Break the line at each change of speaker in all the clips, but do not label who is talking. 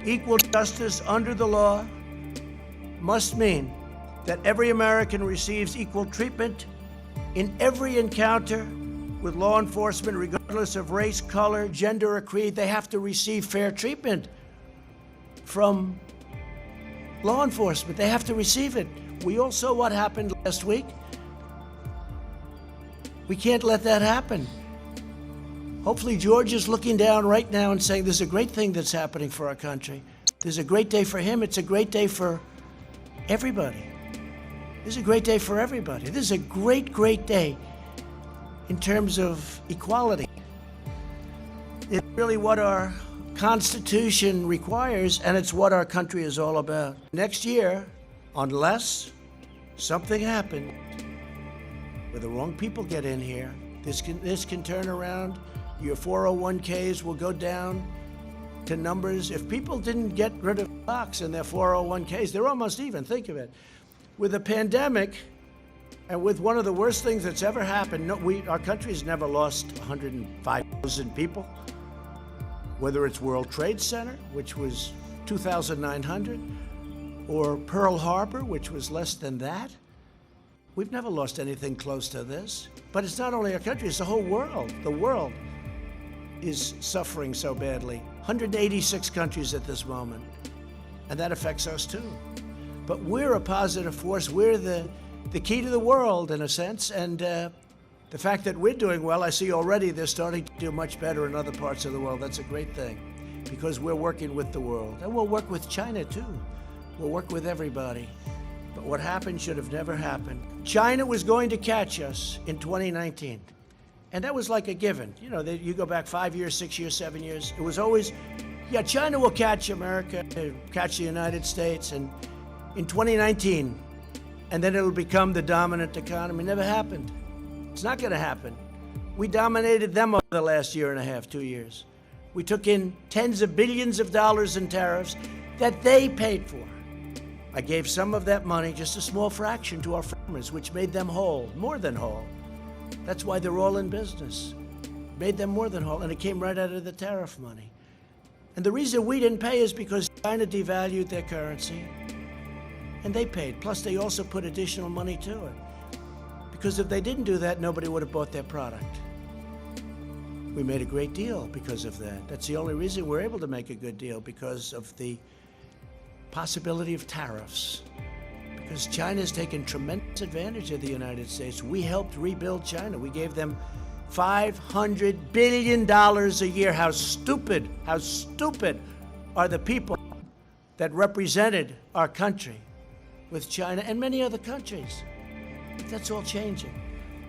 Equal justice under the law must mean that every American receives equal treatment in every encounter with law enforcement, regardless of race, color, gender, or creed. They have to receive fair treatment from law enforcement. They have to receive it. We all saw what happened last week. We can't let that happen. Hopefully George is looking down right now and saying, there's a great thing that's happening for our country. There's a great day for him. It's a great day for everybody. This is a great day for everybody. This is a great, great day in terms of equality. It's really what our Constitution requires, and it's what our country is all about. Next year, unless something happened where the wrong people get in here, this can turn around. Your 401ks will go down to numbers. If people didn't get rid of stocks in their 401ks, they're almost even. Think of it. With a pandemic and with one of the worst things that's ever happened, our country's never lost 105,000 people. Whether it's World Trade Center, which was 2,900, or Pearl Harbor, which was less than that. We've never lost anything close to this. But it's not only our country, it's the whole world. The world is suffering so badly. 186 countries at this moment. And that affects us too. But we're a positive force. We're the key to the world, in a sense. And the fact that we're doing well, I see already they're starting to do much better in other parts of the world. That's a great thing, because we're working with the world. And we'll work with China too. We'll work with everybody. But what happened should have never happened. China was going to catch us in 2019. And that was like a given. You know, you go back 5 years, 6 years, 7 years. It was always, yeah, China will catch America, catch the United States, and in 2019, and then it'll become the dominant economy. Never happened. It's not going to happen. We dominated them over the last year and a half, 2 years. We took in tens of billions of dollars in tariffs that they paid for. I gave some of that money, just a small fraction, to our farmers, which made them whole, more than whole. That's why they're all in business. Made them more than whole, and it came right out of the tariff money. And the reason we didn't pay is because China devalued their currency, and they paid. Plus, they also put additional money to it. Because if they didn't do that, nobody would have bought their product. We made a great deal because of that. That's the only reason we're able to make a good deal, because of the possibility of tariffs. Because China's taken tremendous advantage of the United States. We helped rebuild China. We gave them $500 billion a year. How stupid are the people that represented our country with China and many other countries. That's all changing.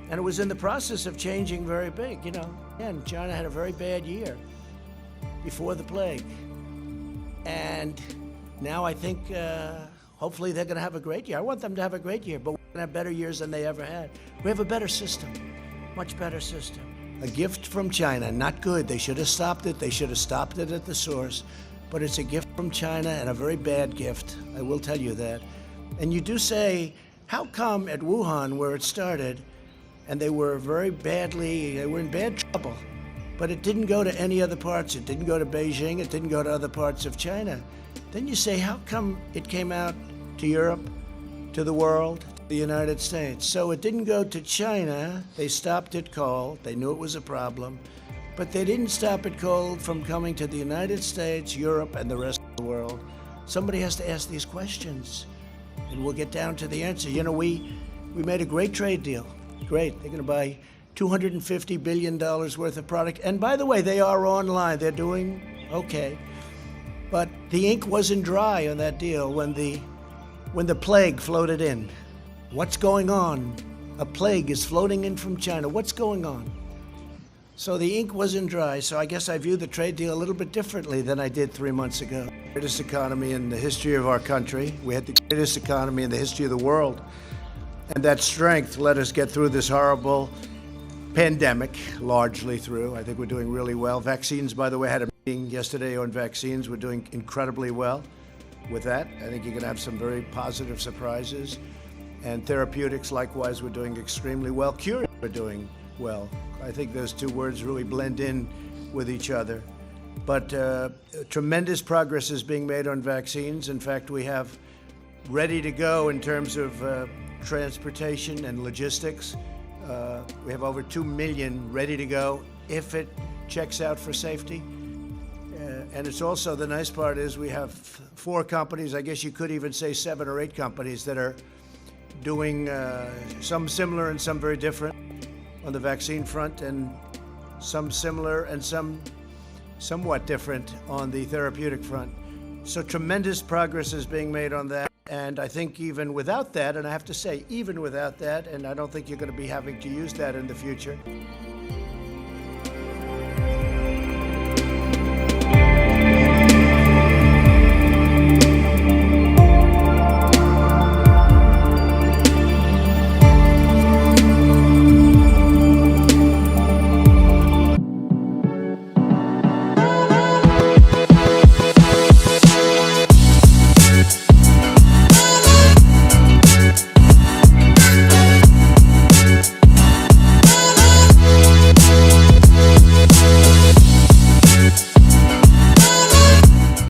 And it was in the process of changing very big, you know. And China had a very bad year before the plague. And now I think hopefully they're going to have a great year. I want them to have a great year, but we're going to have better years than they ever had. We have a better system, much better system. A gift from China, not good. They should have stopped it. They should have stopped it at the source. But it's a gift from China, and a very bad gift. I will tell you that. And you do say, how come at Wuhan, where it started, and they were they were in bad trouble, but it didn't go to any other parts. It didn't go to Beijing. It didn't go to other parts of China. Then you say, how come it came out to Europe, to the world, to the United States? So it didn't go to China. They stopped it cold. They knew it was a problem. But they didn't stop it cold from coming to the United States, Europe, and the rest of the world. Somebody has to ask these questions, and we'll get down to the answer. You know, we made a great trade deal. Great. They're going to buy $250 billion worth of product. And by the way, they are online. They're doing okay. But the ink wasn't dry on that deal when the plague floated in. What's going on? A plague is floating in from China. What's going on? So the ink wasn't dry. So I guess I view the trade deal a little bit differently than I did 3 months ago. Greatest economy in the history of our country. We had the greatest economy in the history of the world. And that strength let us get through this horrible pandemic, largely through. I think we're doing really well. Vaccines, by the way, I had a meeting yesterday on vaccines. We're doing incredibly well with that. I think you're going to have some very positive surprises. And therapeutics, likewise, we're doing extremely well. Cures, we're doing well. I think those two words really blend in with each other. But tremendous progress is being made on vaccines. In fact, we have ready to go in terms of transportation and logistics. We have over 2 million ready to go if it checks out for safety. And it's also, the nice part is we have 4 companies, I guess you could even say 7 or 8 companies that are doing some similar and some very different on the vaccine front, and some similar and some somewhat different on the therapeutic front. So tremendous progress is being made on that. And I think even without that, and I have to say, even without that, and I don't think you're going to be having to use that in the future,